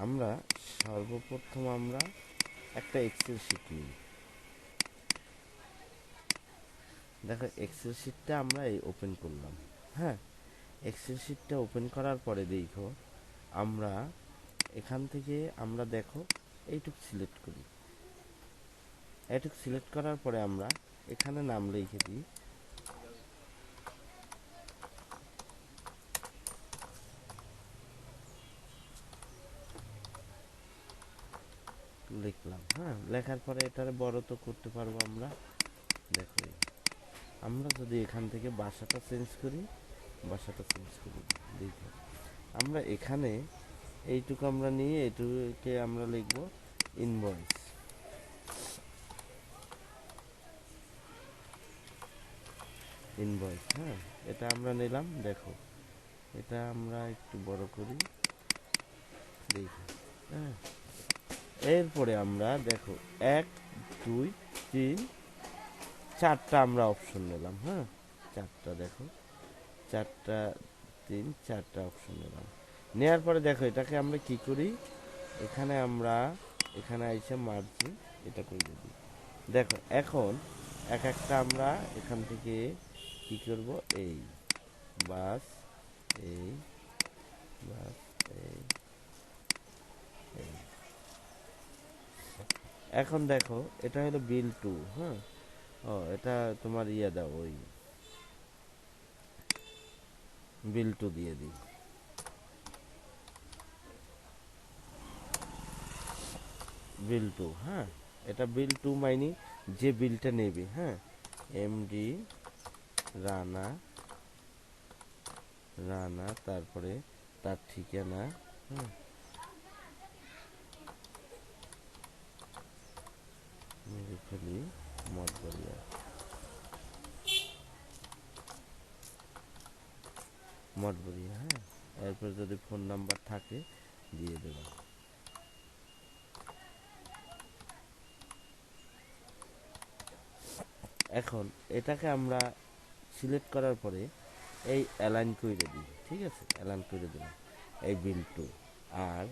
আমরা সর্বপ্রথম আমরা একটা এক্সেল শিট নিই। দেখো এক্সেল শিটটা আমরা এই ওপেন করলাম। হ্যাঁ, এক্সেল শিটটা ওপেন করার পরে দেখো আমরা এখান থেকে আমরা দেখো এইটুক সিলেক্ট করি। এইটুক সিলেক্ট করার পরে আমরা এখানে নাম লিখে দিই লিখলাম। হ্যাঁ, লেখার পরে এটারে বড় তো করতে পারবো আমরা। দেখো আমরা যদি এখান থেকে ভাষাটা চেঞ্জ করি, ভাষাটা চেঞ্জ করি, দেখো আমরা এখানে এইটুকু আমরা নিয়ে এইটুকুকে আমরা লিখব ইনভয়েস। ইনভয়েস, হ্যাঁ, এটা আমরা নিলাম। দেখো এটা আমরা একটু বড় করি, দেখো। হ্যাঁ, এরপরে আমরা দেখো 1 2 3 4টা আমরা অপশন নিলাম। হ্যাঁ, 4টা দেখো, 4টা 3 4টা অপশন নিলাম। নেওয়ার পরে দেখো এটাকে আমরা কি করি, এখানে আমরা এখানে আইসা মার্জিন এটা করে দিই। দেখো এখন এক একটা আমরা এখান থেকে কি করব, এই বাস, এই বাস, এই এই। এখন দেখো এটা হলো বিল টু। হ্যাঁ, ও এটা তোমার ইয়ে দাও, ওই বিল টু দিয়ে দিই। বিল টু, হ্যাঁ, এটা বিল টু মাইনি যে বিলটা নেবে। হ্যাঁ, এমডি রানা, রানা তারপরে তার ঠিকানা। হ্যাঁ, ফেলি মঠবাড়িয়া, মঠবাড়িয়া। হ্যাঁ, এরপর যদি ফোন নাম্বার থাকে দিয়ে দেব। এখন এটাকে আমরা সিলেক্ট করার পরে এই অ্যালাইন করে দিই। ঠিক আছে, অ্যালাইন করে দিলাম এই বিল টু। আর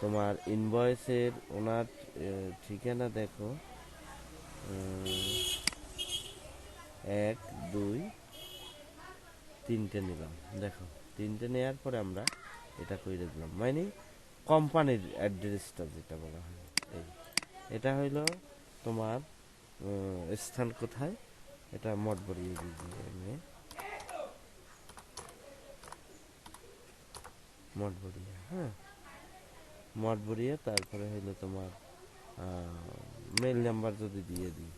তোমার ইনভয়েসের ওনার ঠিকানা দেখো, 1 2 3টে নিলাম। দেখো 3টে নেওয়ার পরে আমরা এটা করে দিলাম, মানে কোম্পানির অ্যাড্রেসটা যেটা বলা হয়। এই এটা হইলো তোমার স্থান কোথায়, এটা মঠবাড়িয়া দিয়ে মঠবাড়িয়া। হ্যাঁ, মঠবাড়িয়া। তারপরে হইলো তোমার মেল নাম্বার যদি দিয়ে দিই,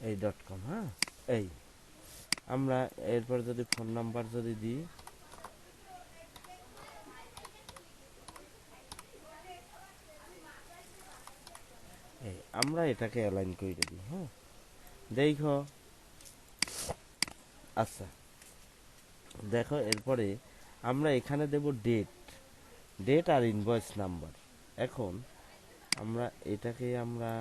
এই .com। হ্যাঁ, এই আমরা এরপর যদি ফোন নাম্বার যদি দিই, এই আমরা এটাকে অ্যালাইন করে দিই। হ্যাঁ, দেখো। আচ্ছা, দেখো এরপরে আমরা এখানে দেব ডেট, ডেট আর ইনভয়েস নাম্বার। এখন আমরা এটাকে আমরা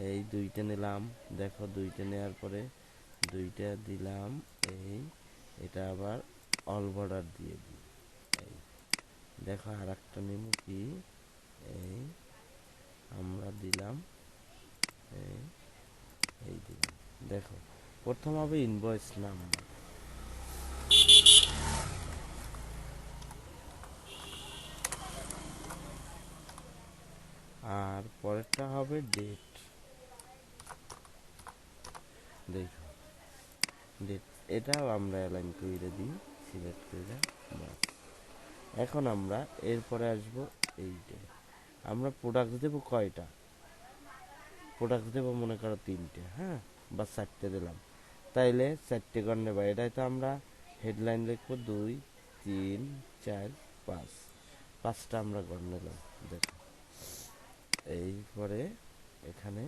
এই 2টে নিলাম। দেখো 2টে নেওয়ার পরে 2টা দিলাম। এই এটা আবার অল বর্ডার দিয়ে দিই। এই দেখো আর একটা নেব কি, এই আমরা দিলাম, এই এই দিলাম। দেখো প্রথম হবে ইনভয়েস নাম্বার, আর পরেরটা হবে ডেট। দেখো ডেট, এটাও আমরা অ্যালাইন করে দিই, সিলেক্ট করে বাস। এখন আমরা এরপরে আসবো এইটা, আমরা প্রোডাক্ট দেবো কয়টা, প্রোডাক্ট দেবো মনে করো 3টে। হ্যাঁ, বা 4টে দিলাম, তাইলে 4টে গণ নেবা। এটাই তো আমরা হেডলাইন লিখবো 2 3 4 5, 5টা আমরা গণ নিলাম। দেখো এইপরে এখানে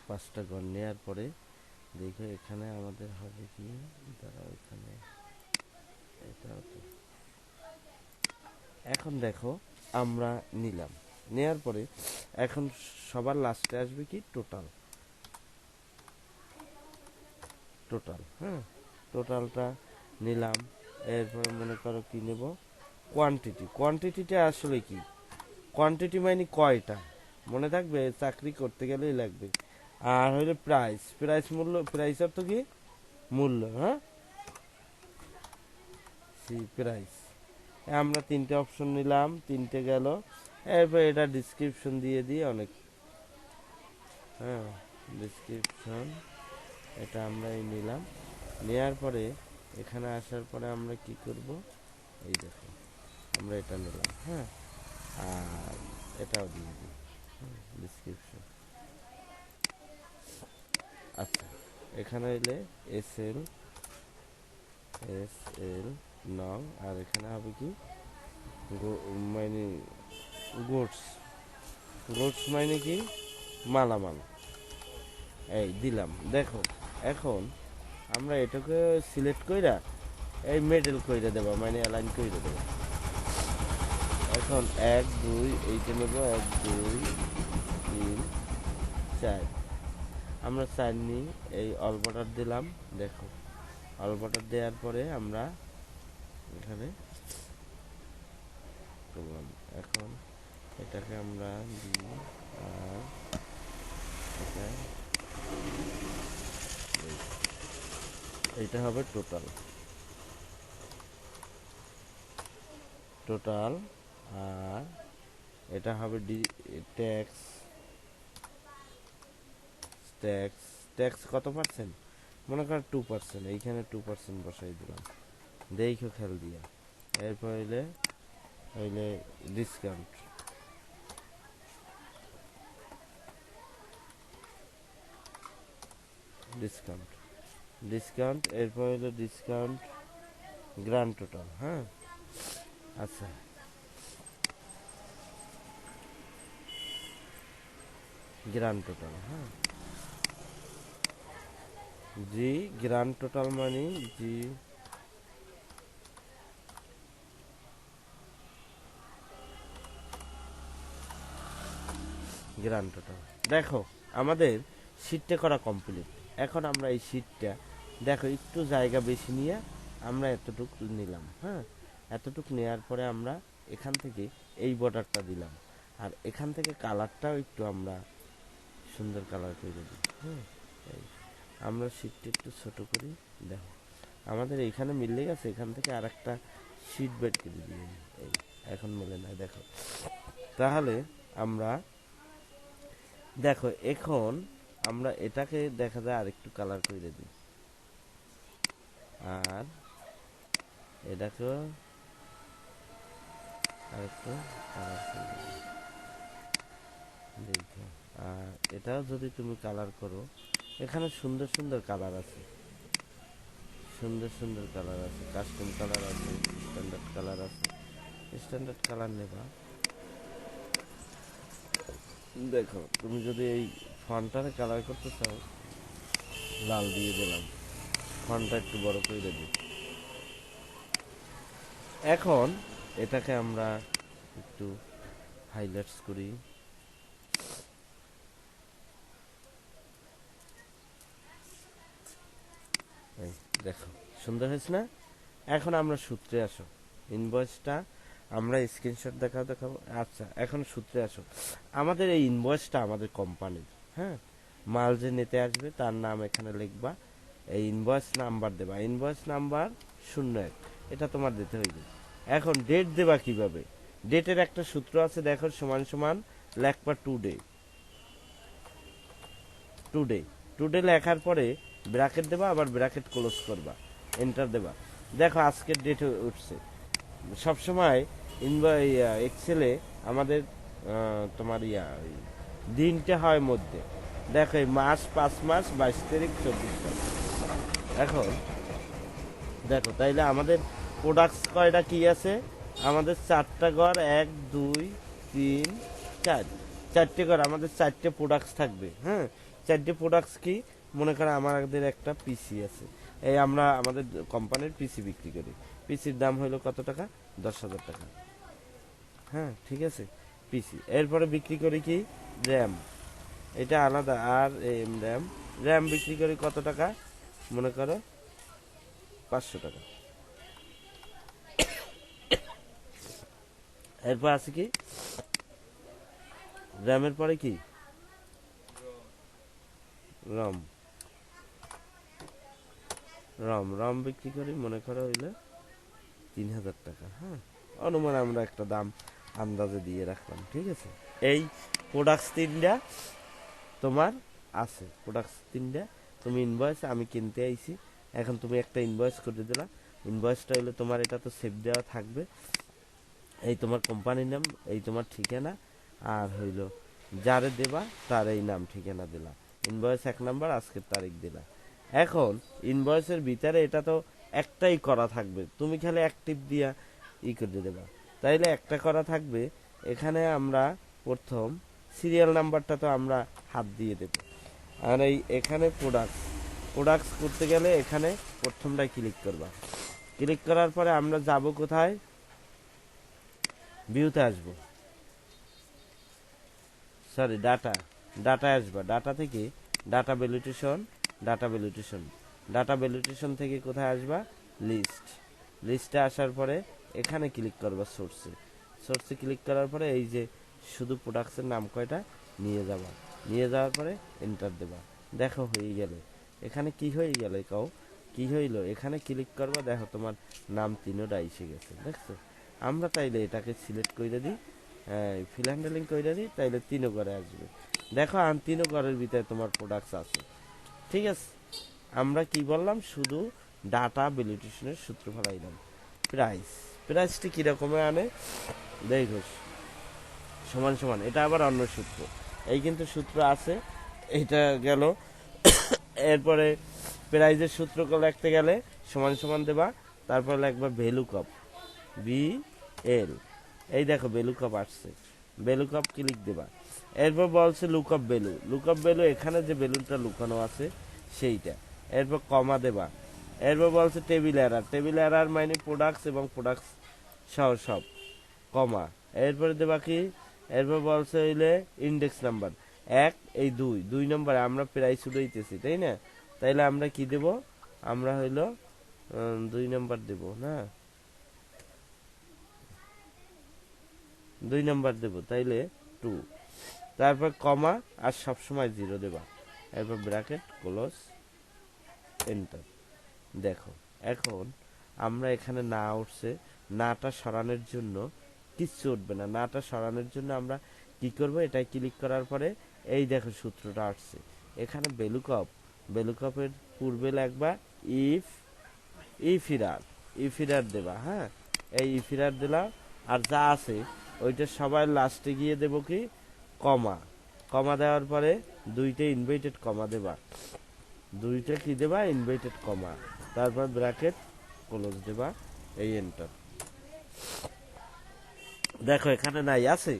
5টা গণ নেওয়ার পরে দেখো এখানে আমাদের হবে কি, দাঁড়াও এখানে এটাও তো। এখন দেখো আমরা নিলাম, নেয়ার পরে এখন সবার লাস্টে আসবে কি টোটাল। টোটাল, হ্যাঁ, টোটালটা নিলাম। এরপরে মনে করো কি নেব, কোয়ান্টিটি। কোয়ান্টিটিটা আসলে কি, কোয়ান্টিটি মানে কয়টা, মনে থাকবে, চাকরি করতে গেলেই লাগবে। আর হইলো প্রাইস, প্রাইস মূল্য, প্রাইস অর্থ কি মূল্য, হ্যাঁ, সি প্রাইস। আমরা তিনটে অপশন নিলাম, তিনটে গেল। এরপর এটা ডিসক্রিপশন দিয়ে দিই অনেক, হ্যাঁ, ডিসক্রিপশন এটা আমরা এই নিলাম। নেওয়ার পরে এখানে আসার পরে আমরা কি করব, এই দেখো আমরা এটা নিলাম, হ্যাঁ, আর এটাও দিয়ে দিই ডিসক্রিপশন। আচ্ছা, এখানে এলে এস এল নং, আর এখানে হবে কি মানে গুডস। গুডস মানে কি মালামাল, এই দিলাম। দেখো এখন আমরা এটাকে সিলেক্ট কইরা এই মেডেল কইরা দেবো, মানে অ্যালাইন কইরা দেবো। এখন 1 2 এইটা নেব, 1 2 3 4, আমরা 4 নিই, এই অল বর্ডার দিলাম। দেখো অল বর্ডার দেওয়ার পরে আমরা এখানে করলাম। এখন এটাকে আমরা দিই, আর এটা এইটা হবে টোটাল। টোটাল, আর এটা হবে ট্যাক্স। ট্যাক্স, ট্যাক্স কত পার্সেন্ট, মনে করেন 2%, এইখানে 2% বসাই দিলাম, দেখো খেয়াল দিয়া। এরপর হইলে হইলে ডিসকাউন্ট, ডিসকাউন্ট, ডিসকাউন্ট। এরপর হইলো ডিসকাউন্ট গ্র্যান্ড টোটাল, হ্যাঁ। আচ্ছা, গ্র্যান্ড টোটাল, হ্যাঁ, জি গ্র্যান্ড টোটাল মানে জি গ্র্যান্ড টোটাল। দেখো আমাদের শীটটা করা কমপ্লিট। এখন আমরা এই শীটটা দেখো একটু জায়গা বেশি নিয়ে আমরা এতটুক নিলাম, হ্যাঁ, এতটুক নেওয়ার পরে আমরা এখান থেকে এই বর্ডারটা দিলাম, আর এখান থেকে কালারটাও একটু আমরা সুন্দর কালার করে দিই, হ্যাঁ। এই আমরা শীটটা একটু ছোট করি। দেখো আমাদের এইখানে মিলে গেছে, এখান থেকে আর একটা শীট বের করে দিই, এই এখন মিলে না। দেখো তাহলে আমরা দেখো এখন আমরা এটাকে দেখা যায় আরেকটু কালার করে দিই, আর এটাকেও আরেকটু কালার করে দিই। দেখো, আর এটাও যদি তুমি কালার করো, এখানে সুন্দর সুন্দর কালার আছে, সুন্দর সুন্দর কালার আছে, কাস্টম কালার আছে, স্ট্যান্ডার্ড কালার আছে। স্ট্যান্ডার্ড কালার নেবা। দেখো তুমি যদি এই ফন্টটারে কালার করতে চাও, লাল দিয়ে দিলাম, ফন্টটা একটু বড় করে দিই। এখন এটাকে আমরা একটু হাইলাইটস করি। এই দেখো সুন্দর হয়েছে না। এখন আমরা সূত্রে আসো, ইনভয়েসটা আমরা স্ক্রিনশট দেখাবো। আচ্ছা এখন সূত্রে আসো। আমাদের এই ইনভয়েসটা আমাদের কোম্পানির, হ্যাঁ, মাল যে নিতে আসবে তার নাম এখানে লিখবা, এই ইনভয়েস নাম্বার দেবা, ইনভয়েস নাম্বার 01, এটা তোমার দিতে হইবে। এখন ডেট দেবা কিভাবে, ডেটের একটা সূত্র আছে, দেখো সমান সমান লেখবা টুডে। টুডে, টুডে লেখার পরে ব্র্যাকেট দেবা, আবার ব্র্যাকেট ক্লোজ করবা, এন্টার দেবা। দেখো আজকের ডেট উঠছে। সবসময় এক্সেলে আমাদের তোমার দিনটা হয় মধ্যে। দেখো এই মাস 5 মাস 22 তারিখ 24 তারিখ। এখন দেখো তাইলে আমাদের প্রোডাক্টস কয়টা কি আছে, আমাদের 4টা ঘর, 1 2 3 4, 4টে ঘর, আমাদের 4টে প্রোডাক্টস থাকবে, হ্যাঁ। 4টে প্রোডাক্টস কি, মনে করো আমাদের একটা পিসি আছে, এই আমরা আমাদের কোম্পানির পিসি বিক্রি করি, পিসির দাম হইলো কত টাকা, 10,000 টাকা। হ্যাঁ ঠিক আছে, পিসি। এরপরে বিক্রি করি কি, র্যাম, এটা আলাদা, আর এম র্যাম, র্যাম বিক্রি করি কত টাকা, মনে করো 500 টাকা। এরপর আছে কি, র্যামের পরে কি, রম, রম, রম বিক্রি করি মনে করো হইলে 3,000 টাকা। হ্যাঁ, অনুমান আমরা একটা দাম আন্দাজে দিয়ে রাখলাম, ঠিক আছে। এই প্রোডাক্টস তিনটা তোমার আছে, প্রোডাক্টস তিনটা তুমি ইনভয়েস, আমি কিনতে আইছি, এখন তুমি একটা ইনভয়েস করে দিলা, ইনভয়েসটা হইলে তোমার এটা তো সেভ দেওয়া থাকবে, এই তোমার কোম্পানির নাম, এই তোমার ঠিকানা, আর হইল যারে দেবা তার এই নাম ঠিকানা দিলা, ইনভয়েস 1 নাম্বার, আজকের তারিখ দিলা। এখন ইনভয়েসের ভিতরে এটা তো একটাই করা থাকবে, তুমি খালি অ্যাক্টিভ দিয়া করে দেবা, তাইলে একটা করা থাকবে। এখানে আমরা প্রথম সিরিয়াল নাম্বারটা তো আমরা হাত দিয়ে দেব, আর এই এখানে প্রোডাক্টস করতে গেলে এখানে প্রথমটাই ক্লিক করবা, ক্লিক করার পরে আমরা যাব কোথায়, ভিউতে আসবো, সরি ডাটা আসবা, ডাটা থেকে ডাটা ভ্যালিডেশন, ডাটা ভ্যালিডেশন থেকে কোথায় আসবা, লিস্টে আসার পরে এখানে ক্লিক করবা সোর্সে ক্লিক করার পরে এই যে শুধু প্রোডাক্টসের নাম কয়টা নিয়ে যাওয়ার পরে এন্টার দেবা, দেখো হয়ে গেলে। এখানে কি হয়ে গেলে কও, কি হইল, এখানে ক্লিক করবা, দেখো তোমার নাম তিনোটা এসে গেছে, দেখছো। আমরা তাইলে এটাকে সিলেক্ট করে দিই, ফিল হ্যান্ডেলিং করে দিই, তাইলে 3 ঘরে আসবে, দেখো আর 3 ঘরের ভিতরে তোমার প্রোডাক্টস আছে, ঠিক আছে। আমরা কি বললাম, শুধু ডাটা ভ্যালিডেশনের সূত্র ফেলাইলাম। প্রাইসটি কিরকমে আনে, দেখো সমান সমান, এটা আবার অন্য সূত্র, এই কিন্তু সূত্র আছে, এইটা গেল। এরপরে প্রাইজের সূত্র লিখতে গেলে সমান সমান দেবা, তারপর লিখবা ভ্যালু কপ, বি এল, এই দেখো ভ্যালু কপ আসছে, ভ্যালু কপ ক্লিক দেবা। এরপর বলছে লুকআপ ভ্যালু, এখানে যে ভ্যালুটা লুকানো আছে সেইটা। এরপর কমা দেবা, এরপর বলছে টেবিল এরার মানে প্রোডাক্টস এবং প্রোডাক্টস সহ সব, কমা। এরপরে দেবা কি, এরপর বলছে হইলে ইন্ডেক্স নাম্বার 1, এই 2 নম্বরে আমরা প্রাইস উঠাইতেছি, তাই না, তাইলে আমরা কি দেব, আমরা হইলো 2 নাম্বার দেব না, 2 নাম্বার দেব, তাইলে 2, তারপর কমা, আর সবসময় 0 দেবা, এরপর ব্র্যাকেট ক্লোজ, এন্টার। দেখো এখন আমরা এখানে না উঠছে, নাটা সরানোর জন্য কিচ্ছু উঠবে না, নাটা সরানোর জন্য আমরা কি করব, এটাই ক্লিক করার পরে এই দেখো সূত্রটা আসছে, এখানে ভ্যালুকপের পূর্বে লাগবা ইফিরার দেবা। হ্যাঁ, এই ইফিরার দিলাম, আর যা আছে ওইটা সবাই লাস্টে গিয়ে দেব কি, কমা দেওয়ার পরে 2টা ইনভার্টেড কমা দেবা, 2টা কি দেবা, ইনভার্টেড কমা, তারপর ব্র্যাকেট ক্লোজ দেবা, এই এন্টার। দেখো এখানে নাই আছে,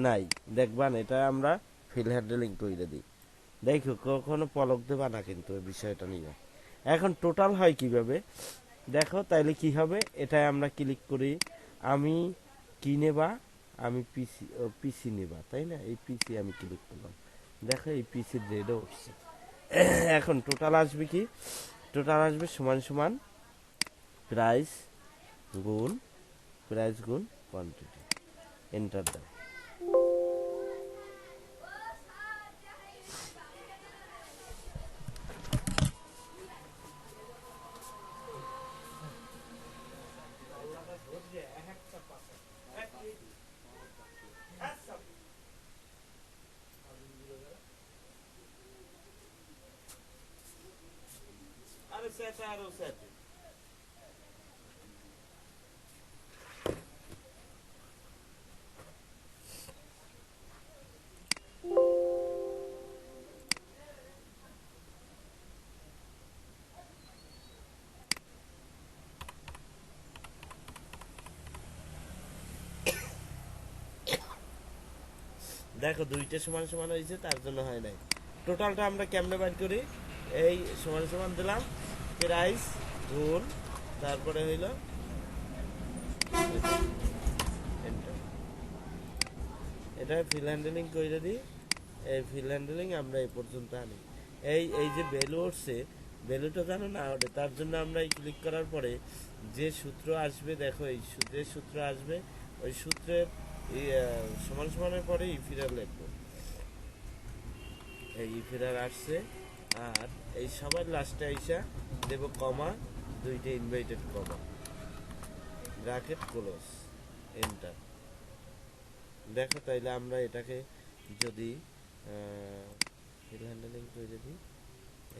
নাই, দেখবা না, এটা আমরা ফিল হ্যান্ডেলিং করে দিই, দেখো কখনো পলক দেবা না কিন্তু এই বিষয়টা নিয়ে। এখন টোটাল হয় কিভাবে, দেখো তাইলে কি হবে, এটাই আমরা ক্লিক করি, আমি কি নেবা, আমি পিসি নেবা, তাই না, এই পিসি আমি ক্লিক করলাম, দেখো এই পিসির রেডও উঠছে। এখন টোটাল আসবে কি, টোটাল আসবে সমান সমান প্রাইস গুণ কোয়ান্টিটি, এন্টার দাও। দেখো 2টা সমান সমান হয়েছে, তার জন্য হয় নাই। টোটালটা আমরা কেমনে বাইর করি, এই সমান সমান দিলাম, প্রাইস গুণ, তারপরে হইল এন্টার। এটা ফিল হ্যান্ডেলিং করে দিই। এই ফিল হ্যান্ডেলিং আমরা এই পর্যন্ত আনি। এই যে ভ্যালু উঠছে, ভ্যালুটা জানো না ওঠে, তার জন্য আমরা এই ক্লিক করার পরে যে সূত্র আসবে, দেখো এই যে সূত্র আসবে, ওই সূত্রের সমান সমানের পরে ইফিরার লিখবো। এই ইফিরার আসছে, আর এই সবার লাস্টে আইসা দেব কমা, দুইটা inverted comma, bracket close, enter. দেখো তাইলে আমরা এটাকে যদি ফিল হ্যান্ডেলিং করে যদি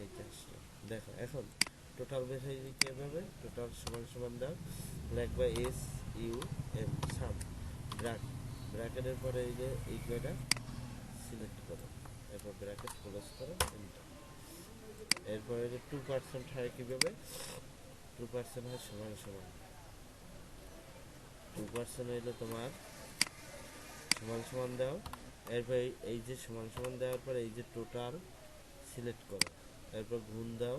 এই কাজটা দেখো, এখন টোটাল বের হয়ে যাচ্ছে এভাবে, টোটাল সমান সমান দাও, লিখবা এস ইউ এম সাম, ব্র্যাকেটের পরে এই যে এই কয়টা সিলেক্ট করো, এরপর ব্র্যাকেট ক্লোজ করো, এন্টার। এরপরে যে 2% হয় কীভাবে, 2% হয় সমান সমান, 2% হইলে তোমার সমান সমান দাও, এরপর এই যে সমান সমান দেওয়ার পর এই যে টোটাল সিলেক্ট করো, এরপর গুণ দাও,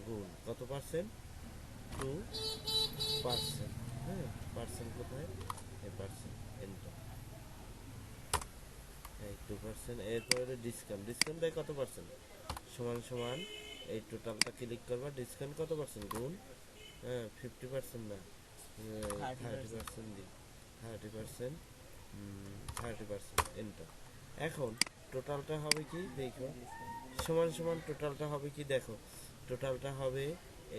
গুণ কত পার্সেন্ট, 2%। হ্যাঁ, পার্সেন্ট কোথায়, এই পার্সেন্ট, এন্টার। এই 2%, এরপর ডিসকাউন্ট, ডিসকাউন্ট দেয় কত পার্সেন্ট, সমান সমান এই টোটালটা ক্লিক করবা, ডিসকাউন্ট কত পার্সেন্ট গুণ, হ্যাঁ 50% না 30% দিই, 30%, 30%, এন্টার। এখন টোটালটা হবে কি দেখো, সমান সমান টোটালটা হবে কি দেখো, টোটালটা হবে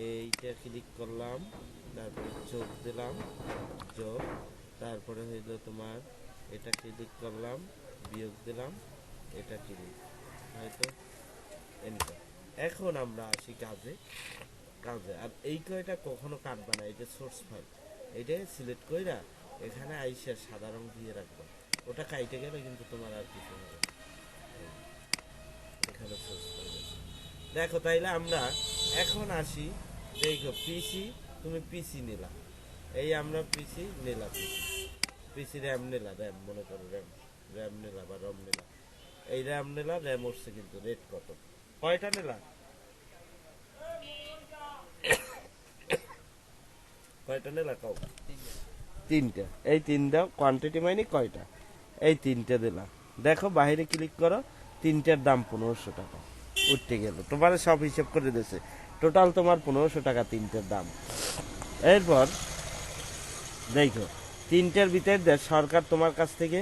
এইটা ক্লিক করলাম, তারপরে যোগ দিলাম, যোগ, তারপরে হইলো তোমার এটা ক্লিক করলাম, বিয়োগ দিলাম, এটা ক্লিক, হয়তো এন্টার। এখন আমরা আসি কাজে, কাজে আর এই কয়টা কখনো কাটবা না, এটা সোর্স ফাইল, এটা সিলেক্ট কইরা এখানে আইসা সাদা রং দিয়ে রাখবা, ওটা কাইটে গেলে কিন্তু তোমার আর কিছু হবে না। এখানে সোর্স ফাইল দেখো, তাইলে আমরা এখন আসি, দেখো পিসি, তুমি পিসি নিলা, এই আমরা পিসি নিলাম, পিসি র্যাম নিলা, র্যাম মনে করো র্যাম, র্যাম নিলা বা রম নিলা, এই র্যাম নিলা, র্যাম উঠছে কিন্তু রেট কত, কয়টা নিলা, কয়টা নিলা কও, তিনটা, এই তিনটা কোয়ান্টিটি মানে কয়টা, এই তিনটা দিলাম। দেখো বাইরে ক্লিক করো, তিনটার দাম 1500 টাকা উঠতে গেল, তোমার সব হিসেব করে দিয়েছে, টোটাল তোমার 1500 টাকা তিনটার দাম। এরপর দেখো তিনটার ভিতরে সরকার তোমার কাছ থেকে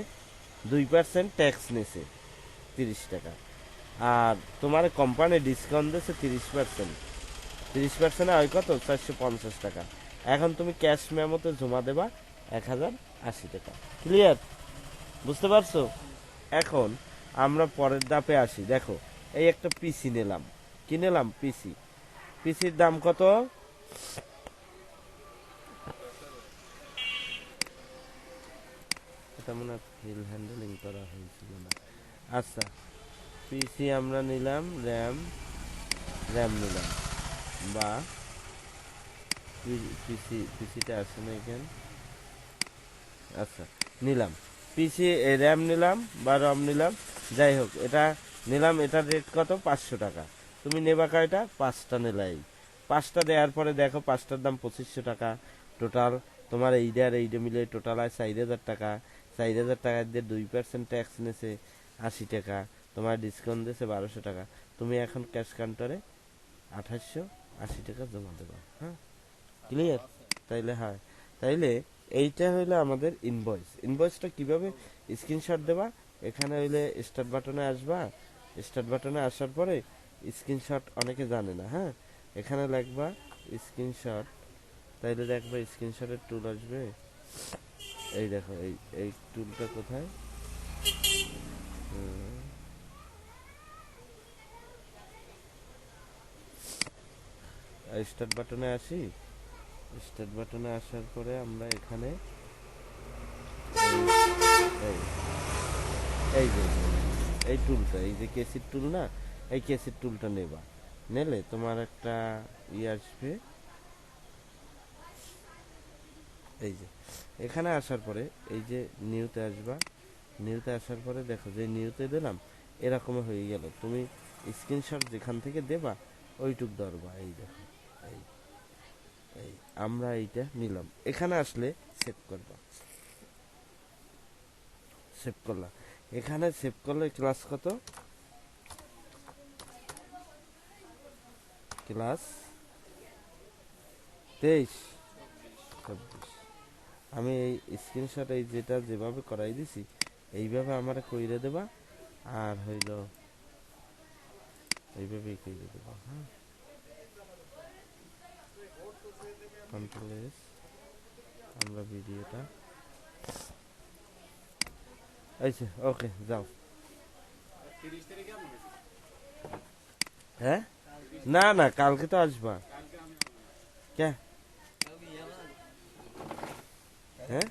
2% ট্যাক্স নিছে 30 টাকা, আর তোমার কোম্পানি ডিসকাউন্ট দিয়েছে 30%, 30% হয় কত, 450 টাকা। এখন তুমি ক্যাশ মেমোতে জমা দেবা 1080 টাকা। ক্লিয়ার, বুঝতে পারছো? এখন আমরা পরের ধাপে আসি, দেখো এই একটা পিসি নিলাম, কি নিলাম, পিসি, পিসির দাম কত, এটা মনে হয় ফিল হ্যান্ডেলিং করা হয়েছিল না। আচ্ছা, পিসি আমরা নিলাম, র্যাম, র্যাম নিলাম, বা পিসিটা আছে না এখানে, আচ্ছা নিলাম, পিসি র্যাম নিলাম বা রম নিলাম, যাই হোক এটা নিলাম, এটার রেট কত, 500 টাকা। তুমি নেবা কয়টা, 5টা নিলাই, 5টা দেওয়ার পরে দেখো 5টার দাম 2500 টাকা, টোটাল তোমার এইটা আর এইটা মিলে টোটাল হয় 4000 টাকা, 4000 টাকা দিয়ে 2% ট্যাক্স নিয়েছে 80 টাকা, তোমার ডিসকাউন্ট দিয়েছে 1200 টাকা, তুমি এখন ক্যাশ কাউন্টারে 2880 টাকা জমা দেবা। হ্যাঁ, ক্লিয়ার? তাইলে হয়, তাইলে এইটা হইলো আমাদের ইনভয়েস। ইনভয়েসটা কিভাবে স্ক্রিনশট দেবা, এখানে হইলে স্টার্ট বাটনে আসবা, স্টার্ট বাটনে আসার পরে স্ক্রিনশট অনেকে জানে না, হ্যাঁ এখানে লিখবা স্ক্রিনশট, তাইলে দেখবা স্ক্রিনশটের টুল আসবে, এই দেখো এই এই টুলটা কোথায়, স্টার্ট বাটনে আসি, স্টার্ট বাটনে আসার পরে আমরা এখানে এই এই যে এই টুলটা, এই যে কেসির টুল না, এই কেসির টুলটা নেবা, নিলে তোমার একটা আসবে, এই যে এখানে আসার পরে এই যে নিউতে আসবা, নিউতে আসার পরে দেখো যে নিউতে দিলাম এরকম হয়ে গেল, তুমি স্ক্রিনশট যেখান থেকে দেবা ওইটুক ধরবা, এই দেখো, এই এই আমরা এইটা নিলাম, এখানে আসলে সেভ করবা, সেভ করলা, এখানে সেভ করলে ক্লাস কত, ক্লাস 23 24। আমি এই স্ক্রিনশট এই যেটা যেভাবে করাই দিছি এইভাবে আমার কইরে দেবা, আর হইল এইভাবেই কইরে দেবা। হ্যাঁ, কন্ট্রোল এস, আমরা ভিডিওটা আচ্ছা ওকে যাও। হ্যাঁ না না কালকে তো আসবা। কে? হ্যাঁ